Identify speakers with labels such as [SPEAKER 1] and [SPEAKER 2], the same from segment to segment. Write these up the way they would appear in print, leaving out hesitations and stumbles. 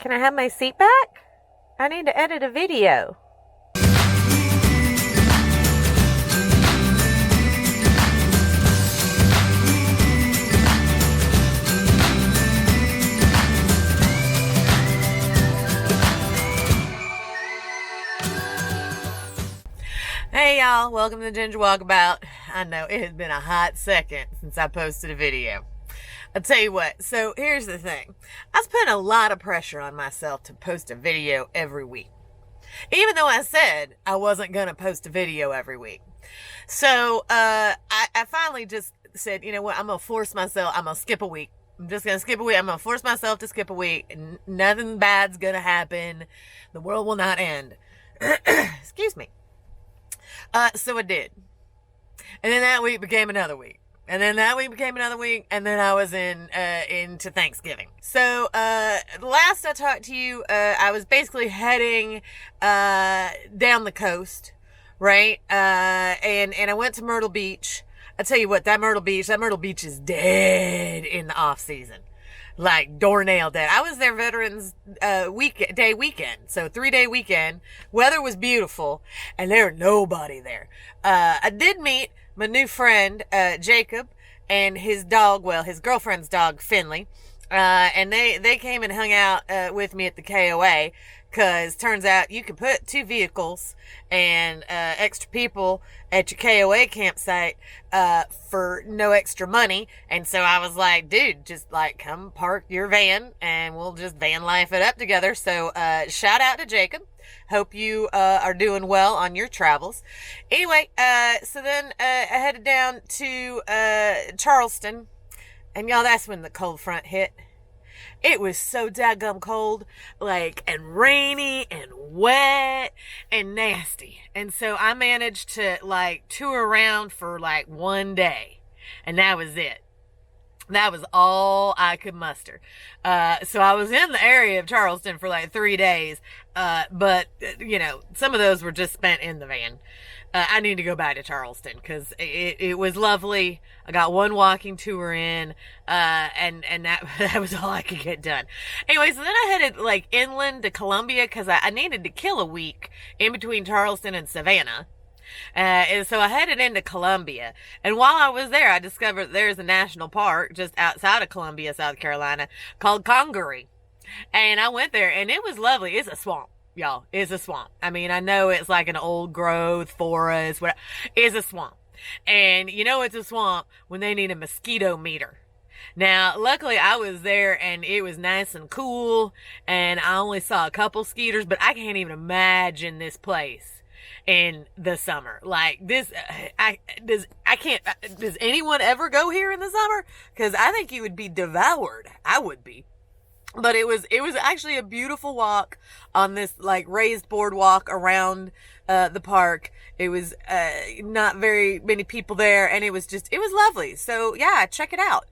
[SPEAKER 1] Can I have my seat back? I need to edit a video. Hey y'all, welcome to Ginger Walkabout. I know it has been a hot second since I posted a video. I'll tell you what, so here's the thing. I was putting a lot of pressure on myself to post a video every week. Even though I said I wasn't going to post a video every week. So I finally just said, you know what, I'm going to force myself, I'm going to skip a week. I'm just going to skip a week. I'm going to force myself to skip a week. Nothing bad's going to happen. The world will not end. Excuse me. So I did. And then that week became another week. And then that week became another week. And then I was into Thanksgiving. So, last I talked to you, I was basically heading, down the coast, right? And I went to Myrtle Beach. I tell you what, that Myrtle Beach is dead in the off season. Like doornail dead. I was there Veterans Day weekend, so 3-day weekend. Weather was beautiful, and there was nobody there. I did meet my new friend Jacob and his dog, well, his girlfriend's dog Finley, and they came and hung out with me at the KOA. Because turns out you can put 2 vehicles and extra people at your KOA campsite for no extra money. And so I was like, dude, just like come park your van and we'll just van life it up together. So shout out to Jacob. Hope you are doing well on your travels. Anyway, so then I headed down to Charleston. And y'all, that's when the cold front hit. It was so daggum cold, like, and rainy and wet and nasty. And so I managed to, like, tour around for, like, 1 day. And that was it. That was all I could muster. So I was in the area of Charleston for, like, 3 days. But, you know, some of those were just spent in the van. I need to go back to Charleston because it was lovely. I got 1 walking tour in, and that was all I could get done. Anyway, so then I headed like inland to Columbia because I needed to kill a week in between Charleston and Savannah. And so I headed into Columbia. And while I was there, I discovered there's a national park just outside of Columbia, South Carolina called Congaree. And I went there and it was lovely. It's a swamp. Y'all, it's a swamp. I mean, I know it's like an old growth forest, whatever. It's a swamp. And you know it's a swamp when they need a mosquito meter. Now, luckily I was there and it was nice and cool and I only saw a couple skeeters, but I can't even imagine this place in the summer. Like this, does anyone ever go here in the summer? Cause I think you would be devoured. I would be. But it was actually a beautiful walk on this like raised boardwalk around the park. It was not very many people there and it was lovely. So yeah, check it out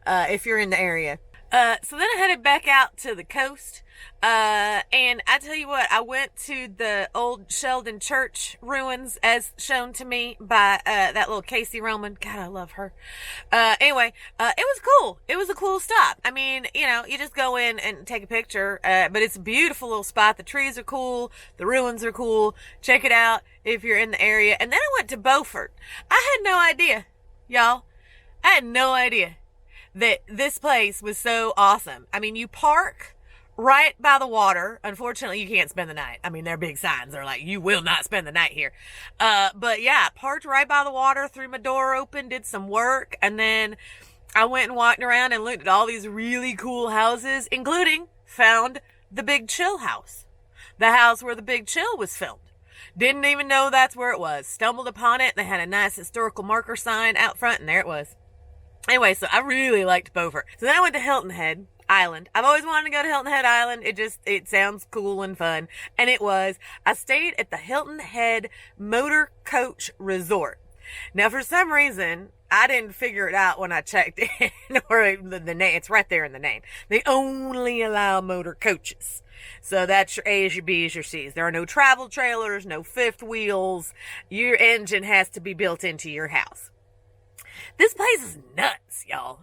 [SPEAKER 1] if you're in the area. So then I headed back out to the coast. And I tell you what, I went to the old Sheldon Church ruins as shown to me by, that little Casey Roman. God, I love her. Anyway, it was cool. It was a cool stop. I mean, you know, you just go in and take a picture, but it's a beautiful little spot. The trees are cool. The ruins are cool. Check it out if you're in the area. And then I went to Beaufort. I had no idea, y'all. I had no idea that this place was so awesome. I mean, you park right by the water. Unfortunately, you can't spend the night. I mean, their big signs are like, you will not spend the night here. But yeah, parked right by the water, threw my door open, did some work. And then I went and walked around and looked at all these really cool houses, including found the Big Chill house. The house where the Big Chill was filmed. Didn't even know that's where it was. Stumbled upon it. They had a nice historical marker sign out front and there it was. Anyway, so I really liked Beaufort. So then I went to Hilton Head Island. I've always wanted to go to Hilton Head Island. It sounds cool and fun. And it was. I stayed at the Hilton Head Motor Coach Resort. Now, for some reason, I didn't figure it out when I checked in, or the name. It's right there in the name. They only allow motor coaches. So that's your A's, your B's, your C's. There are no travel trailers, no fifth wheels. Your engine has to be built into your house. This place is nuts, y'all.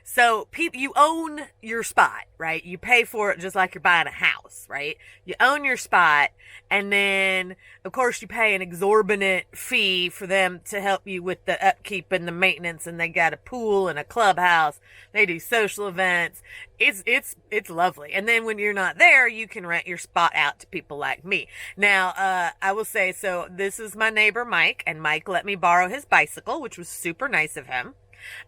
[SPEAKER 1] So you own your spot, right? You pay for it just like you're buying a house, right? You own your spot, and then of course you pay an exorbitant fee for them to help you with the upkeep and the maintenance, and they got a pool and a clubhouse. They do social events. It's lovely. And then when you're not there, you can rent your spot out to people like me. Now, I will say, so this is my neighbor Mike, and Mike let me borrow his bicycle, which was super nice of him.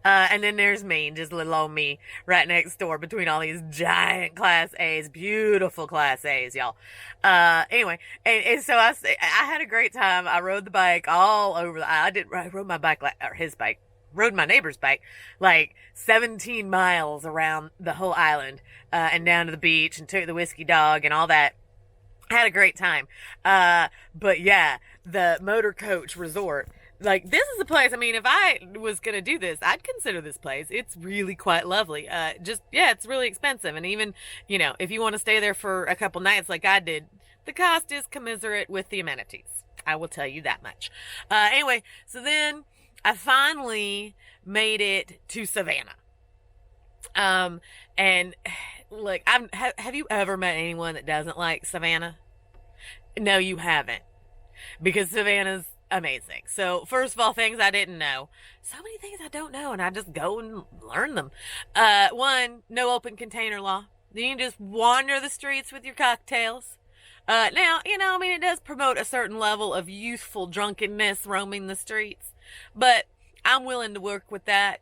[SPEAKER 1] And then there's me, just little old me, right next door between all these giant Class A's, beautiful Class A's, y'all. Anyway, and so I had a great time. I rode the bike all over. I rode my bike, or his bike, rode my neighbor's bike, like 17 miles around the whole island, and down to the beach, and took the whiskey dog and all that. Had a great time. But yeah, the motor coach resort, like, this is a place, I mean, if I was going to do this, I'd consider this place. It's really quite lovely. It's really expensive. And even, if you want to stay there for a couple nights like I did, the cost is commensurate with the amenities. I will tell you that much. Anyway, so then I finally made it to Savannah. And look, have you ever met anyone that doesn't like Savannah? No, you haven't. Because Savannah's amazing. So first of all, things I didn't know. So many things I don't know, and I just go and learn them. One, no open container law. You can just wander the streets with your cocktails. Now, it does promote a certain level of youthful drunkenness roaming the streets, but I'm willing to work with that,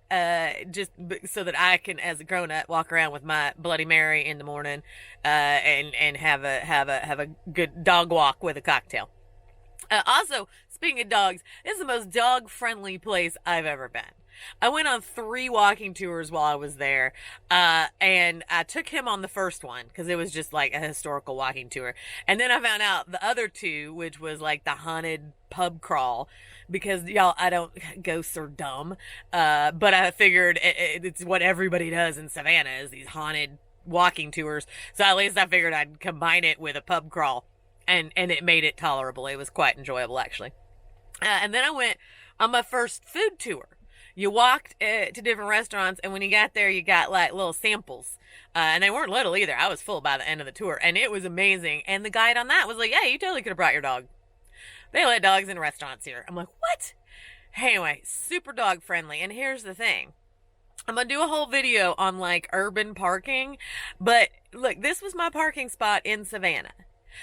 [SPEAKER 1] just so that I can, as a grown-up, walk around with my Bloody Mary in the morning, and have a good dog walk with a cocktail. Also, speaking of dogs, this is the most dog-friendly place I've ever been. I went on 3 walking tours while I was there, and I took him on the first one because it was just like a historical walking tour. And then I found out the other 2, which was like the haunted pub crawl, because ghosts are dumb, but I figured it's what everybody does in Savannah is these haunted walking tours. So at least I figured I'd combine it with a pub crawl. And it made it tolerable. It was quite enjoyable, actually. And then I went on my first food tour. You walked to different restaurants, and when you got there, you got like little samples. And they weren't little either. I was full by the end of the tour, and it was amazing. And the guide on that was like, yeah, you totally could have brought your dog. They let dogs in restaurants here. I'm like, what? Anyway, super dog friendly. And here's the thing. I'm going to do a whole video on like urban parking. But look, this was my parking spot in Savannah.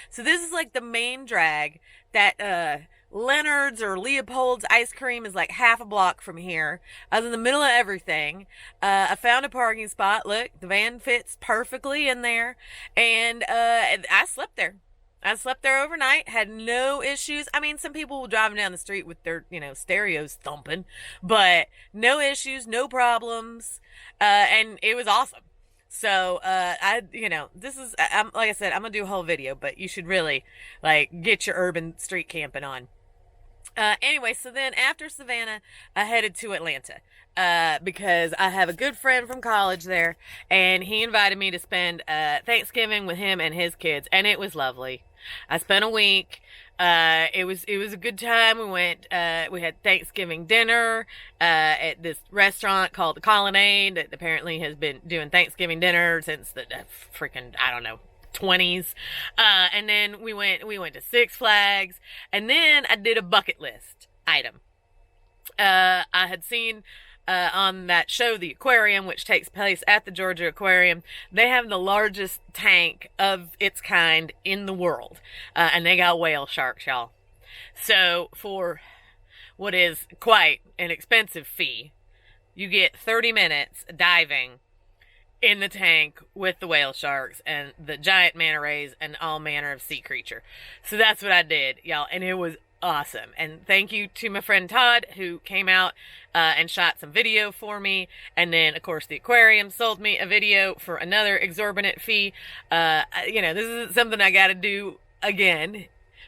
[SPEAKER 1] So this is like the main drag. That Leonard's or Leopold's ice cream is like half a block from here. I was in the middle of everything. I found a parking spot. Look, the van fits perfectly in there. And I slept there. I slept there overnight, had no issues. I mean, some people were driving down the street with their, stereos thumping, but no issues, no problems. And it was awesome. So, this is, like I said, I'm going to do a whole video, but you should really, get your urban street camping on. Anyway, so then after Savannah, I headed to Atlanta, because I have a good friend from college there, and he invited me to spend, Thanksgiving with him and his kids, and it was lovely. I spent a week. It was a good time. We went, we had Thanksgiving dinner, at this restaurant called the Colonnade that apparently has been doing Thanksgiving dinner since the freaking, 20s. And then we went to Six Flags, and then I did a bucket list item. I had seen, on that show, The Aquarium, which takes place at the Georgia Aquarium, they have the largest tank of its kind in the world. And they got whale sharks, y'all. So for what is quite an expensive fee, you get 30 minutes diving in the tank with the whale sharks and the giant manta rays and all manner of sea creature. So that's what I did, y'all. And it was awesome. And thank you to my friend Todd, who came out and shot some video for me. And then, of course, the aquarium sold me a video for another exorbitant fee. This isn't something I got to do again,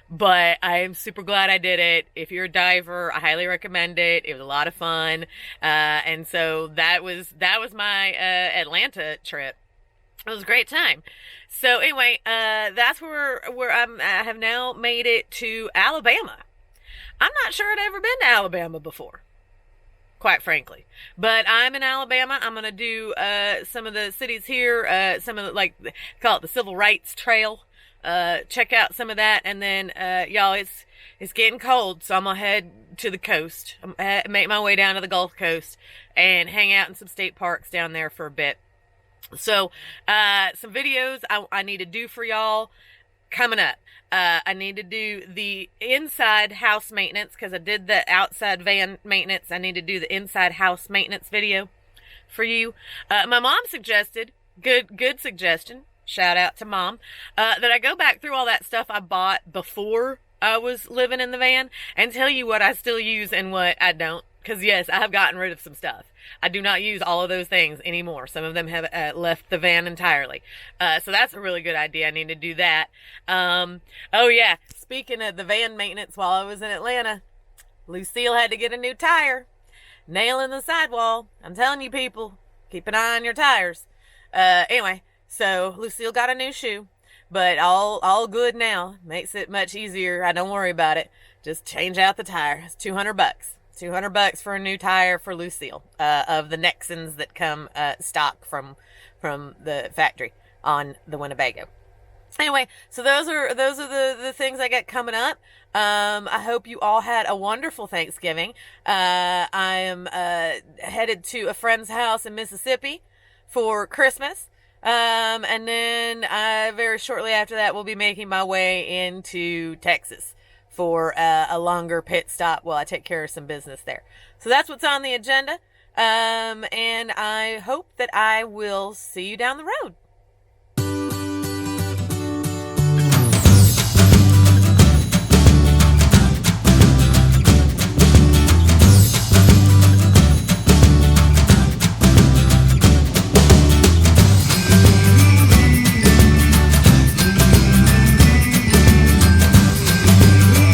[SPEAKER 1] but I am super glad I did it. If you're a diver, I highly recommend it. It was a lot of fun. And so that was my Atlanta trip. It was a great time. So anyway, that's where I have now made it to Alabama. I'm not sure I'd ever been to Alabama before. quite frankly. But I'm in Alabama. I'm going to do some of the cities here, some of the, like, call it the Civil Rights Trail. Check out some of that. And then, y'all, it's getting cold, so I'm going to head to the coast. Make my way down to the Gulf Coast and hang out in some state parks down there for a bit. So, some videos I need to do for y'all coming up. I need to do the inside house maintenance because I did the outside van maintenance. I need to do the inside house maintenance video for you. My mom suggested, good suggestion, shout out to Mom, that I go back through all that stuff I bought before I was living in the van and tell you what I still use and what I don't. Because, yes, I have gotten rid of some stuff. I do not use all of those things anymore. Some of them have left the van entirely. So that's a really good idea. I need to do that. Oh, yeah. Speaking of the van maintenance, while I was in Atlanta, Lucille had to get a new tire. Nail in the sidewall. I'm telling you, people, keep an eye on your tires. Anyway, so Lucille got a new shoe. But all good now. Makes it much easier. I don't worry about it. Just change out the tire. It's $200. $200 for a new tire for Lucille, of the Nexans that come stock from the factory on the Winnebago. Anyway, so those are the things I got coming up. I hope you all had a wonderful Thanksgiving. I am headed to a friend's house in Mississippi for Christmas. And then very shortly after that, we'll be making my way into Texas for a longer pit stop while I take care of some business there. So that's what's on the agenda. And I hope that I will see you down the road.